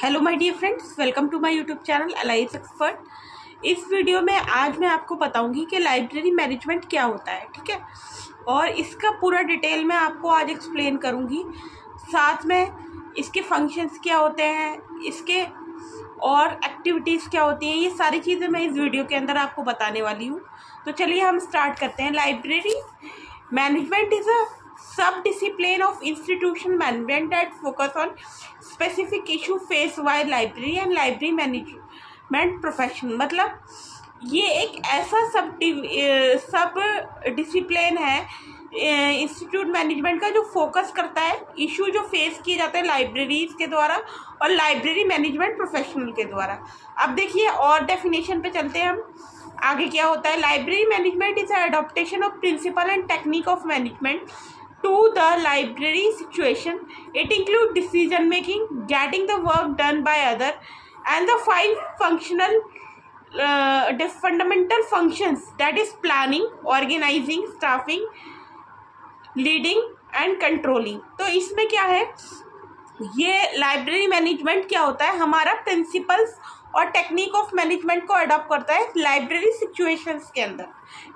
Hello my dear friends, welcome to my YouTube channel LIS expert. इस video में आज मैं आपको बताऊंगी कि लाइब्रेरी मैनेजमेंट क्या होता है, ठीक है। और इसका पूरा डिटेल में आपको आज एक्सप्लेन करूंगी। साथ में इसके फंक्शंस क्या होते हैं, इसके और एक्टिविटीज़ क्या होती हैं, ये सारी चीज़ें मैं इस वीडियो के अंदर आपको बताने वाली हूँ। तो चलिए हम स्टार्ट करते हैं। लाइब्रेरी मैनेजमेंट इज़ अ सब discipline of institution management that focus on specific issue face by library and library management professional. मतलब ये एक ऐसा सब डिसिप्लिन है इंस्टीट्यूट मैनेजमेंट का जो फोकस करता है इशू जो फेस किए जाते हैं लाइब्रेरीज के द्वारा और लाइब्रेरी मैनेजमेंट प्रोफेशनल के द्वारा। अब देखिए और डेफिनेशन पे चलते हैं हम। आगे क्या होता है? Library management is adaptation of principle and technique of management to the library situation. It includes decision making, getting the work done by other, and the five fundamental functions, that is planning, organizing, staffing, leading and controlling. तो इसमें क्या है, ये library management क्या होता है? हमारा principles और टेक्निक ऑफ मैनेजमेंट को अडॉप्ट करता है लाइब्रेरी सिचुएशंस के अंदर,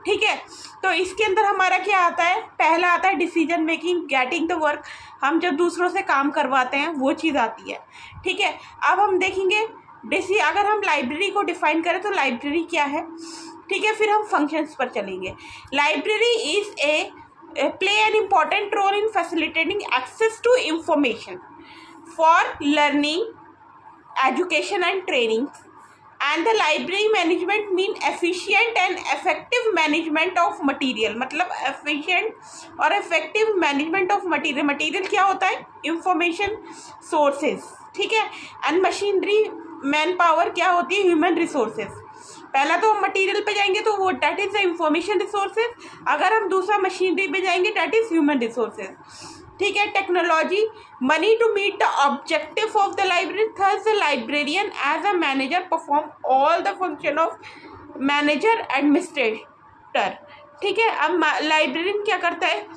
ठीक है। तो इसके अंदर हमारा क्या आता है? पहला आता है decision making, getting the work, हम जब दूसरों से काम करवाते हैं वो चीज़ आती है, ठीक है। अब हम देखेंगे अगर हम लाइब्रेरी को डिफाइन करें तो लाइब्रेरी क्या है, ठीक है। फिर हम फंक्शंस पर चलेंगे। Library is play an important role in facilitating access to information for learning, education and training, and the library management mean efficient and effective management of material। मतलब efficient और effective management of material। material क्या होता है? information sources, ठीक है। and machinery man power क्या होती है? Human resources. पहला तो हम मटेरियल पे जाएंगे तो वो that is the information resources, अगर हम दूसरा मशीनरी पे जाएंगे डेट इज ह्यूमन रिसोर्सेज, ठीक है। Technology, money to meet the objective of the library, thus the librarian as a manager perform all the function of manager administrator, ठीक है। अब लाइब्रेरियन क्या करता है?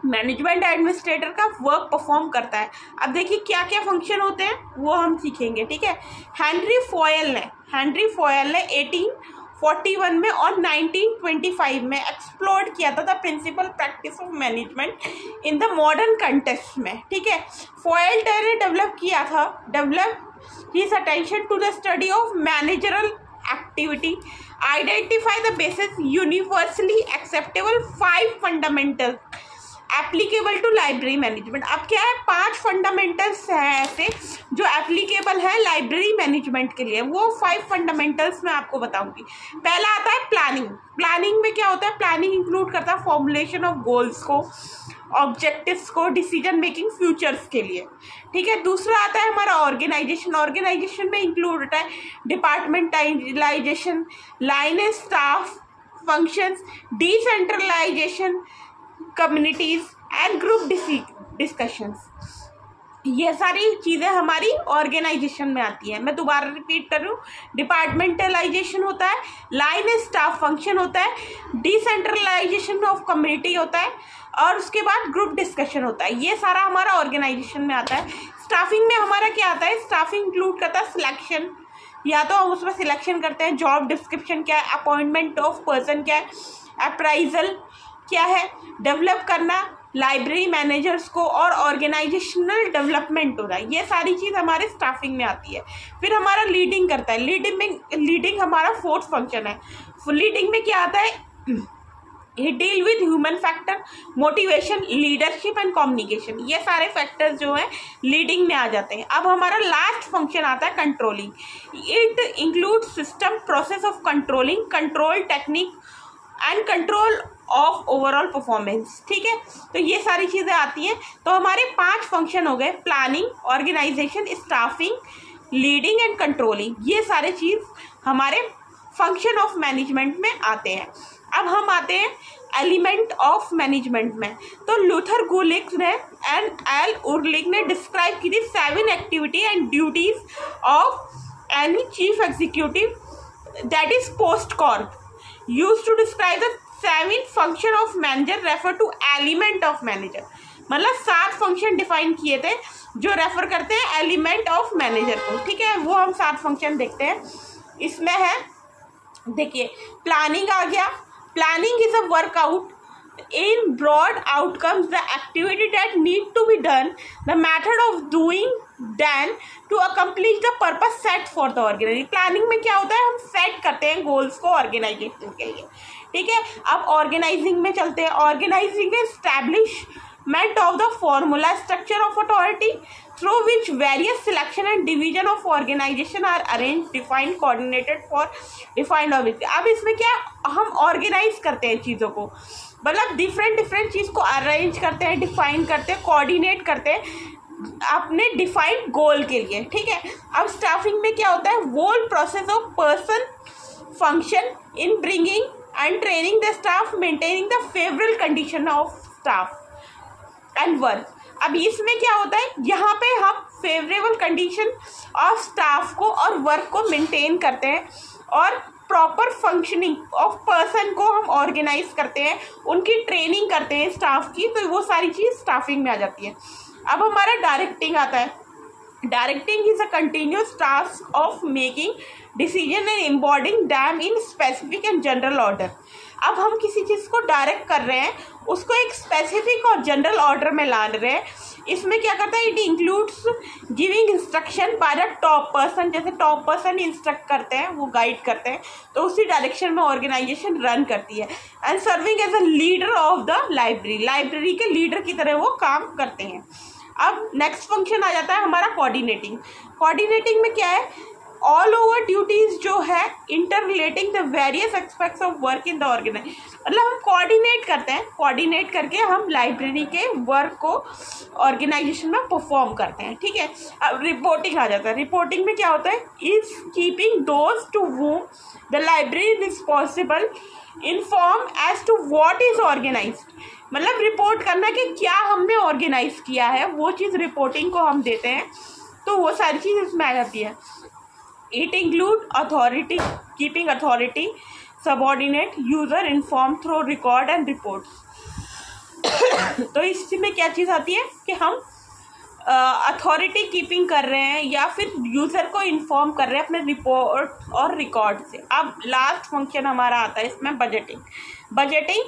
मैनेजमेंट एडमिनिस्ट्रेटर का वर्क परफॉर्म करता है। अब देखिए क्या क्या फंक्शन होते हैं वो हम सीखेंगे, ठीक है। हेनरी फॉयल ने 1841 में और 1925 में एक्सप्लोर किया था the principle practice of management in the modern context में, ठीक है। फॉयल ने develop his attention to the study of managerial activity, identify the basis universally acceptable 5 fundamental applicable to library management. अब क्या है? 5 फंडामेंटल्स हैं ऐसे जो एप्लीकेबल है लाइब्रेरी मैनेजमेंट के लिए। वो 5 फंडामेंटल्स मैं आपको बताऊंगी। पहला आता है प्लानिंग। प्लानिंग में क्या होता है? प्लानिंग इंक्लूड करता है फॉर्मुलेशन ऑफ गोल्स को, ऑब्जेक्टिव्स को, डिसीजन मेकिंग फ्यूचर्स के लिए, ठीक है। दूसरा आता है हमारा ऑर्गेनाइजेशन। ऑर्गेनाइजेशन में इंक्लूड होता है departmentalisation, line staff functions, decentralisation, communities and group discussions. ये सारी चीज़ें हमारी ऑर्गेनाइजेशन में आती हैं। मैं दोबारा रिपीट कर रही हूँ। डिपार्टमेंटलाइजेशन होता है, लाइन स्टाफ फंक्शन होता है, डिसेंट्रलाइजेशन ऑफ कम्युनिटी होता है और उसके बाद ग्रुप डिस्कशन होता है। ये सारा हमारा ऑर्गेनाइजेशन में आता है। स्टाफिंग में हमारा क्या आता है? स्टाफिंग इंक्लूड करता है सिलेक्शन, या तो हम उसमें सिलेक्शन करते हैं, जॉब डिस्क्रिप्शन क्या है, अपॉइंटमेंट ऑफ पर्सन क्या है, अप्राइजल क्या है, डेवलप करना लाइब्रेरी मैनेजर्स को और ऑर्गेनाइजेशनल डेवलपमेंट हो रहा है। ये सारी चीज़ हमारे स्टाफिंग में आती है। फिर हमारा लीडिंग करता है। लीडिंग हमारा 4th फंक्शन है। लीडिंग में क्या आता है? ये deal with human factor, motivation, leadership and communication. ये सारे फैक्टर्स जो हैं लीडिंग में आ जाते हैं। अब हमारा लास्ट फंक्शन आता है controlling. It include system process of controlling, control technique and control of overall performance, ठीक है। तो ये सारी चीज़ें आती हैं। तो हमारे 5 फंक्शन हो गए, planning, organisation, staffing, leading and controlling. ये सारे चीज़ हमारे फंक्शन ऑफ मैनेजमेंट में आते हैं। अब हम आते हैं एलिमेंट ऑफ मैनेजमेंट में। तो लूथर गुलिक ने एंड एल उर्लिक ने डिस्क्राइब की थी 7 activity and duties of any chief executive, that is POSDCORB, used to describe the 7 function of manager refer to element of manager। मतलब 7 फंक्शन डिफाइन किए थे जो रेफर करते हैं एलिमेंट ऑफ मैनेजर को, ठीक है। वो हम 7 फंक्शन देखते हैं। इसमें है, देखिए प्लानिंग आ गया। Planning is a workout in broad outcomes, the activity that need to be done, the method of doing done to accomplish the purpose set for the organization। Planning में क्या होता है, हम सेट करते हैं गोल्स को organisation के लिए, ठीक है। अब ऑर्गेनाइजिंग में चलते हैं। ऑर्गेनाइजिंग में establishment of the formula structure of authority through which various selection and division of organization are arranged, defined, coordinated for defined objective। अब इसमें क्या, हम ऑर्गेनाइज करते हैं चीज़ों को, मतलब डिफरेंट चीज़ को अरेंज करते हैं, डिफाइन करते हैं, कोऑर्डिनेट करते हैं अपने डिफाइंड गोल के लिए, ठीक है। अब स्टाफिंग में क्या होता है, whole process of person function in bringing and training the staff, maintaining the favourable condition of staff and work. अब इसमें क्या होता है, यहाँ पे हम फेवरेबल कंडीशन ऑफ स्टाफ को और वर्क को मेंटेन करते हैं और प्रॉपर फंक्शनिंग ऑफ पर्सन को हम ऑर्गेनाइज करते हैं, उनकी ट्रेनिंग करते हैं स्टाफ की, तो वो सारी चीज़ स्टाफिंग में आ जाती है। अब हमारा डायरेक्टिंग आता है। Directing is a continuous task of making decision and embodying them in specific and general order. अब हम किसी चीज़ को डायरेक्ट कर रहे हैं, उसको एक स्पेसिफिक और जनरल ऑर्डर में ला रहे हैं। इसमें क्या करता है, it includes giving instruction by the top person. जैसे टॉप पर्सन इंस्ट्रक्ट करते हैं, वो गाइड करते हैं, तो उसी डायरेक्शन में ऑर्गेनाइजेशन रन करती है। And serving as a leader of the library, library के लीडर की तरह वो काम करते हैं। अब नेक्स्ट फंक्शन आ जाता है हमारा कोऑर्डिनेटिंग। कोऑर्डिनेटिंग में क्या है, ऑल ओवर ड्यूटीज जो है interrelating the various aspects of work in the organise, मतलब हम कोऑर्डिनेट करते हैं, कोऑर्डिनेट करके हम लाइब्रेरी के वर्क को ऑर्गेनाइजेशन में परफॉर्म करते हैं, ठीक है। अब रिपोर्टिंग आ जाता है। रिपोर्टिंग में क्या होता है, is keeping those to whom the library responsible inform as to what is organised, मतलब रिपोर्ट करना कि क्या हमने ऑर्गेनाइज किया है, वो चीज़ रिपोर्टिंग को हम देते हैं, तो वो सारी चीज़ इसमें आ जाती है। It include authority, keeping authority subordinate user inform through record and reports. तो इसमें क्या चीज़ आती है कि हम अथॉरिटी कीपिंग कर रहे हैं या फिर यूज़र को इन्फॉर्म कर रहे हैं अपने रिपोर्ट और रिकॉर्ड से। अब लास्ट फंक्शन हमारा आता है इसमें budgeting. Budgeting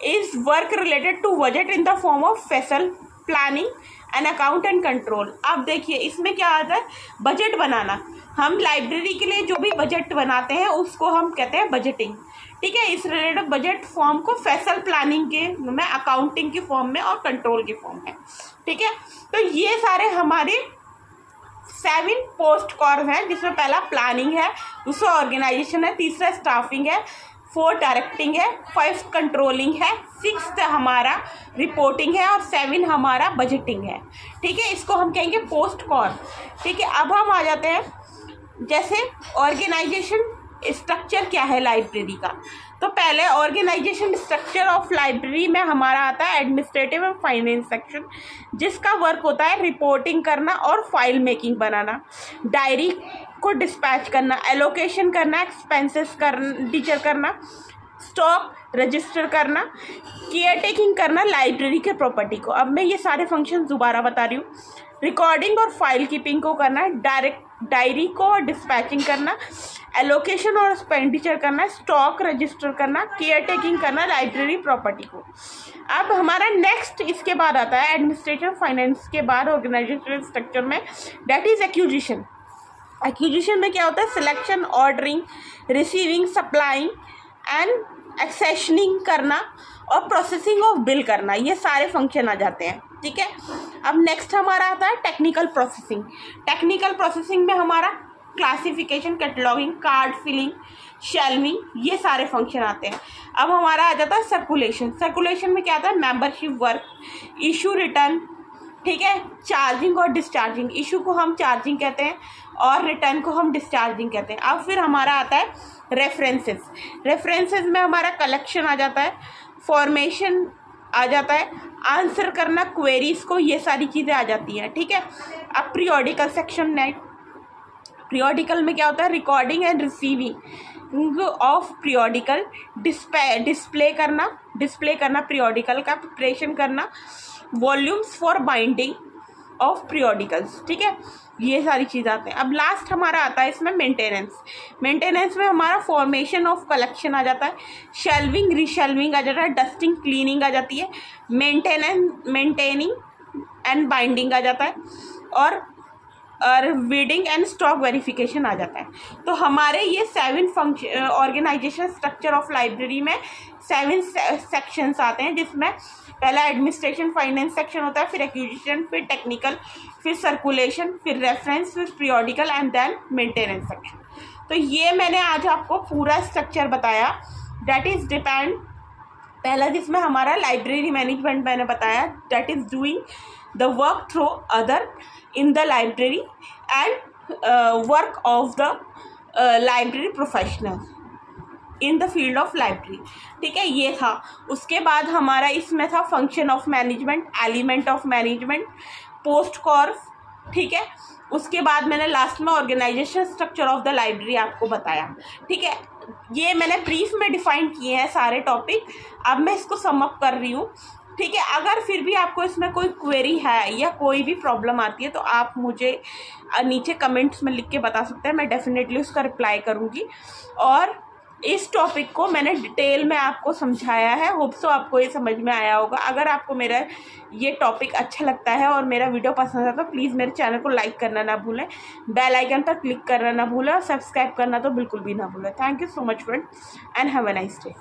is work related to budget in the form of fiscal planning and account and control. अब देखिए इसमें क्या आता है, बजट बनाना। हम लाइब्रेरी के लिए जो भी बजट बनाते हैं उसको हम कहते हैं बजटिंग, ठीक है। इस रिलेटेड बजट फॉर्म को फैसल प्लानिंग के में, अकाउंटिंग के फॉर्म में और कंट्रोल के फॉर्म में, ठीक है। तो ये सारे हमारे 7 पोस्ट कॉर्व हैं, जिसमें पहला प्लानिंग है, दूसरा ऑर्गेनाइजेशन है, तीसरा स्टाफिंग है, 4 डायरेक्टिंग है, 5 कंट्रोलिंग है, 6 हमारा रिपोर्टिंग है और 7 हमारा बजटिंग है, ठीक है। इसको हम कहेंगे पोस्ट कॉर्व, ठीक है। अब हम आ जाते हैं जैसे ऑर्गेनाइजेशन स्ट्रक्चर क्या है लाइब्रेरी का। तो पहले ऑर्गेनाइजेशन स्ट्रक्चर ऑफ लाइब्रेरी में हमारा आता है एडमिनिस्ट्रेटिव एंड फाइनेंस सेक्शन, जिसका वर्क होता है रिपोर्टिंग करना और फाइल मेकिंग बनाना, डायरी को डिस्पैच करना, एलोकेशन करना, एक्सपेंसेस टीचर करना, स्टॉक रजिस्टर करना, केयर टेकिंग करना लाइब्रेरी के प्रॉपर्टी को। अब मैं ये सारे फंक्शन दोबारा बता रही हूँ। रिकॉर्डिंग और फाइल कीपिंग को करना, डायरी को डिस्पैचिंग करना, एलोकेशन और एक्सपेंडिचर करना, स्टॉक रजिस्टर करना, केयर टेकिंग करना लाइब्रेरी प्रॉपर्टी को। अब हमारा नेक्स्ट इसके बाद आता है एडमिनिस्ट्रेशन फाइनेंस के बाद ऑर्गेनाइजेशन स्ट्रक्चर में, दैट इज एक्विजिशन। एक्विजिशन में क्या होता है, selection, ordering, receiving, supplying and accessioning करना और प्रोसेसिंग ऑफ बिल करना, ये सारे फंक्शन आ जाते हैं, ठीक है। अब नेक्स्ट हमारा आता है टेक्निकल प्रोसेसिंग। टेक्निकल प्रोसेसिंग में हमारा classification, cataloguing, card filing, shelving, ये सारे फंक्शन आते हैं। अब हमारा आ जाता है सर्कुलेशन। सर्कुलेशन में क्या आता है, मेंबरशिप वर्क, इशू, रिटर्न, ठीक है, चार्जिंग और डिस्चार्जिंग। इशू को हम चार्जिंग कहते हैं और रिटर्न को हम डिस्चार्जिंग कहते हैं। अब फिर हमारा आता है रेफरेंसेस। रेफरेंसेस में हमारा कलेक्शन आ जाता है, फॉर्मेशन आ जाता है, आंसर करना क्वेरीज को, ये सारी चीज़ें आ जाती हैं, ठीक है। अब पीरियोडिकल सेक्शन नेट। पीरियोडिकल में क्या होता है, recording and receiving of periodical, display करना पीरियोडिकल का, प्रिपरेशन करना, volumes for binding of periodicals, ठीक है, ये सारी चीज़ आते हैं। अब लास्ट हमारा आता है इसमें मेंटेनेंस। मेंटेनेंस में हमारा फॉर्मेशन ऑफ कलेक्शन आ जाता है, शेल्विंग रीशेल्विंग आ जाता है, डस्टिंग क्लीनिंग आ जाती है, मेंटेनिंग एंड बाइंडिंग आ जाता है, और रीडिंग एंड स्टॉक वेरिफिकेशन आ जाता है। तो हमारे ये 7 function organisation structure of library में 7 सेक्शंस आते हैं, जिसमें पहला एडमिनिस्ट्रेशन फाइनेंस सेक्शन होता है, फिर एक्विजिशन, फिर टेक्निकल, फिर सर्कुलेशन, फिर रेफरेंस, फिर periodical and then maintenance section. तो ये मैंने आज आपको पूरा स्ट्रक्चर बताया, दैट इज डिपेंड। पहला जिसमें हमारा लाइब्रेरी मैनेजमेंट मैंने बताया, that is doing the work through other in the library and work of the library professionals in the field of library, ठीक है, ये था। उसके बाद हमारा इसमें था function of management, element of management, POSDCORB, ठीक है। उसके बाद मैंने लास्ट में organisation structure of the library आपको बताया, ठीक है। ये मैंने ब्रीफ में डिफाइन किए हैं सारे टॉपिक, अब मैं इसको सम अप कर रही हूँ, ठीक है। अगर फिर भी आपको इसमें कोई क्वेरी है या कोई भी प्रॉब्लम आती है तो आप मुझे नीचे कमेंट्स में लिख के बता सकते हैं, मैं डेफिनेटली उसका रिप्लाई करूँगी। और इस टॉपिक को मैंने डिटेल में आपको समझाया है, होप सो आपको ये समझ में आया होगा। अगर आपको मेरा ये टॉपिक अच्छा लगता है और मेरा वीडियो पसंद आता है तो प्लीज़ मेरे चैनल को लाइक करना ना भूलें, बेल आइकन पर क्लिक करना ना भूलें, और सब्सक्राइब करना तो बिल्कुल भी ना भूलें। Thank you so much friend and have a nice day.